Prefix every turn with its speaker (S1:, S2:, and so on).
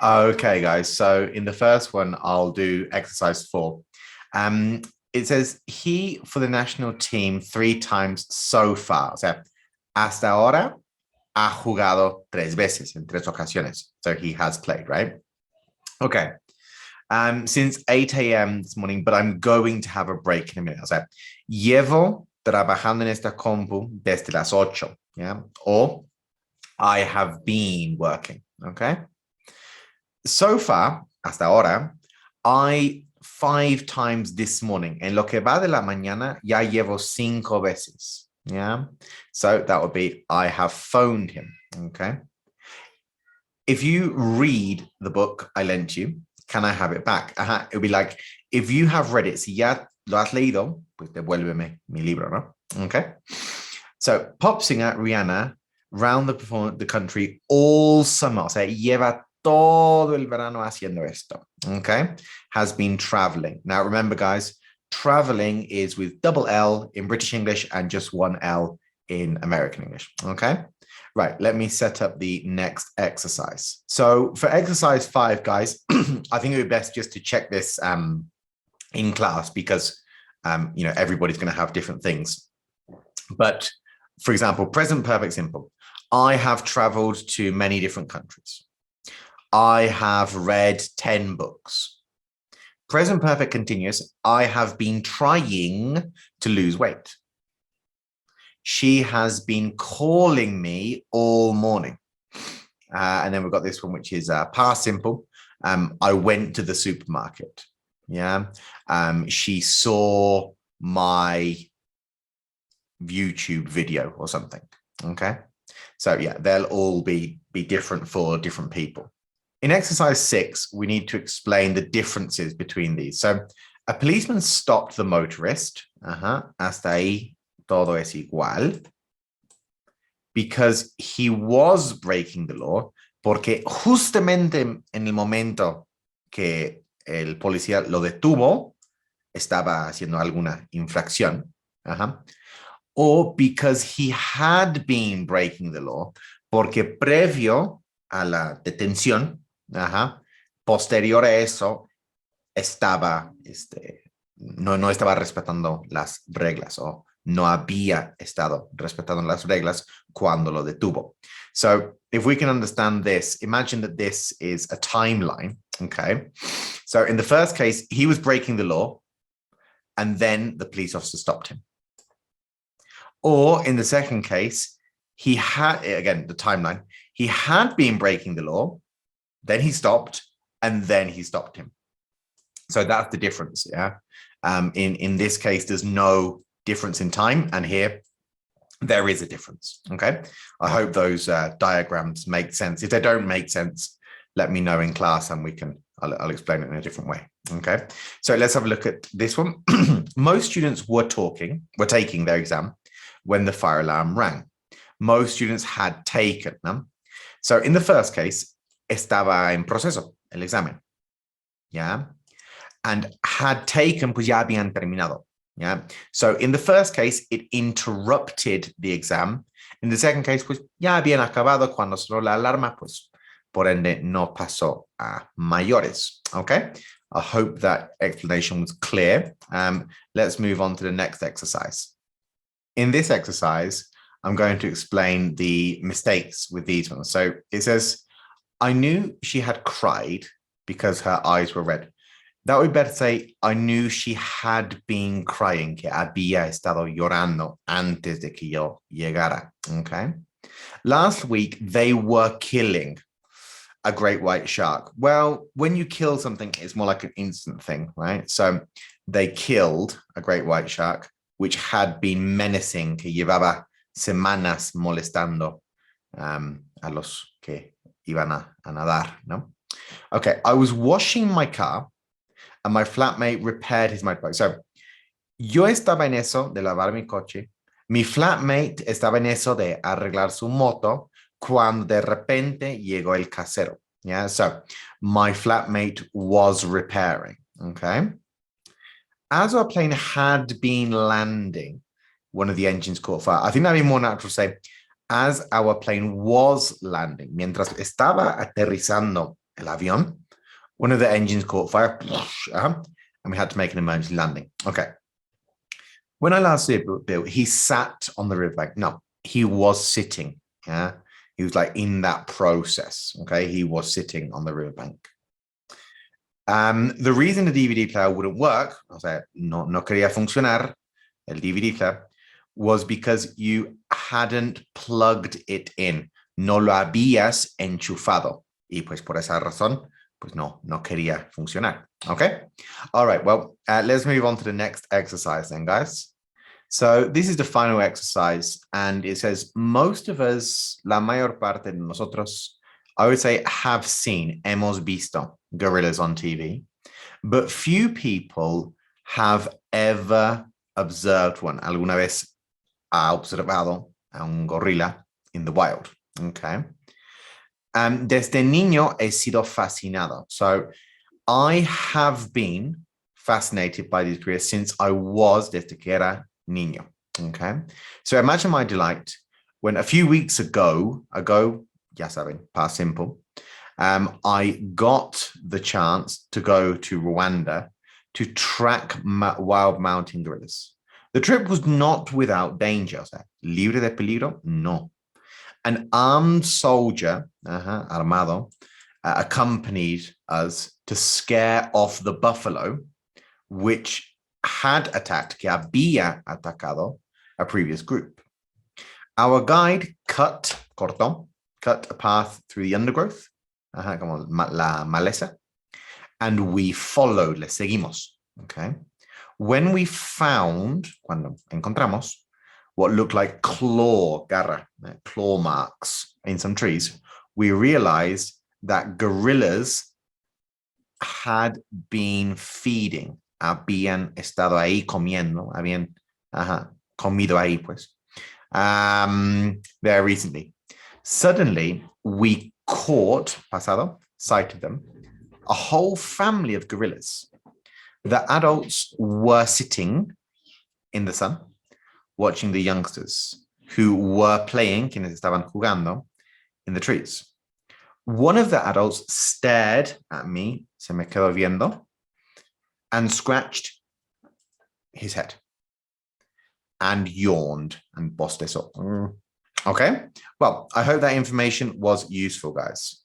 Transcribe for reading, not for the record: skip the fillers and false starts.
S1: Okay, guys. So in the first one, I'll do exercise 4. Um, it says he for the national team 3 times so far. O sea, hasta ahora ha jugado 3 veces, en 3 ocasiones. So he has played, right? Okay. Since 8 a.m. this morning, but I'm going to have a break in a minute. O sea, llevo trabajando en esta compu desde las 8, yeah? Or I have been working, okay? So far, hasta ahora, I 5 times this morning. En lo que va de la mañana, ya llevo 5 veces. Yeah. So that would be I have phoned him. Okay. If you read the book I lent you, can I have it back? It would be like, if you have read it, si ya lo has leído, pues devuélveme mi libro, ¿no? Okay. So pop singer Rihanna round the country all summer. O sea, lleva todo el verano haciendo esto. Okay. Has been traveling. Now, remember, guys, traveling is with double L in British English and just one L in American English. Okay. Right. Let me set up the next exercise. So for exercise 5, guys, I think it would be best just to check this in class because, everybody's going to have different things. But for example, present perfect simple. I have traveled to many different countries. I have read 10 books. Present perfect continuous. I have been trying to lose weight. She has been calling me all morning. And then we've got this one, which is past simple. I went to the supermarket. Yeah. She saw my YouTube video or something. Okay. So yeah, they'll all be different for different people. In exercise 6, we need to explain the differences between these. So a policeman stopped the motorist. Hasta ahí todo es igual. Because he was breaking the law, porque justamente en el momento que el policía lo detuvo, estaba haciendo alguna infracción. Or because he had been breaking the law, porque previo a la detención, posterior a eso, estaba, no estaba respetando las reglas o no había estado respetando las reglas cuando lo detuvo. So if we can understand this, imagine that this is a timeline, okay? So in the first case, he was breaking the law and then the police officer stopped him. Or in the second case, he had, again, the timeline, he had been breaking the law, then he stopped, and then he stopped him. So that's the difference, yeah? In this case, there's no difference in time, and here there is a difference, okay? I hope those diagrams make sense. If they don't make sense, let me know in class and I'll explain it in a different way, okay? So let's have a look at this one. Most students were taking their exam when the fire alarm rang. Most students had taken them. So in the first case, estaba en proceso el examen, yeah? And had taken, pues ya habían terminado, yeah? So in the first case, it interrupted the exam. In the second case, pues ya habían acabado cuando sonó la alarma, pues por ende no pasó a mayores, okay? I hope that explanation was clear. Let's move on to the next exercise. In this exercise, I'm going to explain the mistakes with these ones. So it says, I knew she had cried because her eyes were red. That would be better say, I knew she had been crying, que había estado llorando antes de que yo llegara, okay? Last week, they were killing a great white shark. Well, when you kill something, it's more like an instant thing, right? So they killed a great white shark, which had been menacing, que llevaba semanas molestando a los que iban a nadar, ¿no? Okay, I was washing my car and my flatmate repaired his motorbike. So, yo estaba en eso de lavar mi coche. Mi flatmate estaba en eso de arreglar su moto cuando de repente llegó el casero. Yeah, so my flatmate was repairing, okay? As our plane had been landing, one of the engines caught fire. I think that'd be more natural to say, as our plane was landing, mientras estaba aterrizando el avión. One of the engines caught fire, and we had to make an emergency landing. Okay. When I last saw Bill, he sat on the riverbank. No, he was sitting. Yeah. He was like in that process. Okay. He was sitting on the riverbank. The reason the DVD player wouldn't work, o sea, no quería funcionar, el DVD player, was because you hadn't plugged it in. No lo habías enchufado. Y pues por esa razón, pues no quería funcionar. Okay? All right, well, let's move on to the next exercise then, guys. So this is the final exercise, and it says most of us, la mayor parte de nosotros, I would say have seen, hemos visto gorillas on TV, but few people have ever observed one. Alguna vez ha observado a un gorila in the wild. Okay. Desde niño he sido fascinado. So I have been fascinated by these gorillas since I was, desde que era niño. Okay. So imagine my delight when a few weeks ago, ya saben, past simple, I got the chance to go to Rwanda to track wild mountain gorillas. The trip was not without danger. O sea, libre de peligro, no. An armed soldier, armado, accompanied us to scare off the buffalo, which had attacked, que había atacado a previous group. Our guide cortó a path through the undergrowth, como la maleza, and we followed, le seguimos. Okay. When we found, cuando encontramos, what looked like garra, claw marks in some trees, we realized that gorillas had been feeding, habían estado ahí comiendo, habían comido ahí, pues, very recently. Suddenly, we caught, sighted them, a whole family of gorillas. The adults were sitting in the sun, watching the youngsters who were playing, quienes estaban jugando, in the trees. One of the adults stared at me, se me quedó viendo, and scratched his head and yawned and bostezó. Okay, well, I hope that information was useful, guys.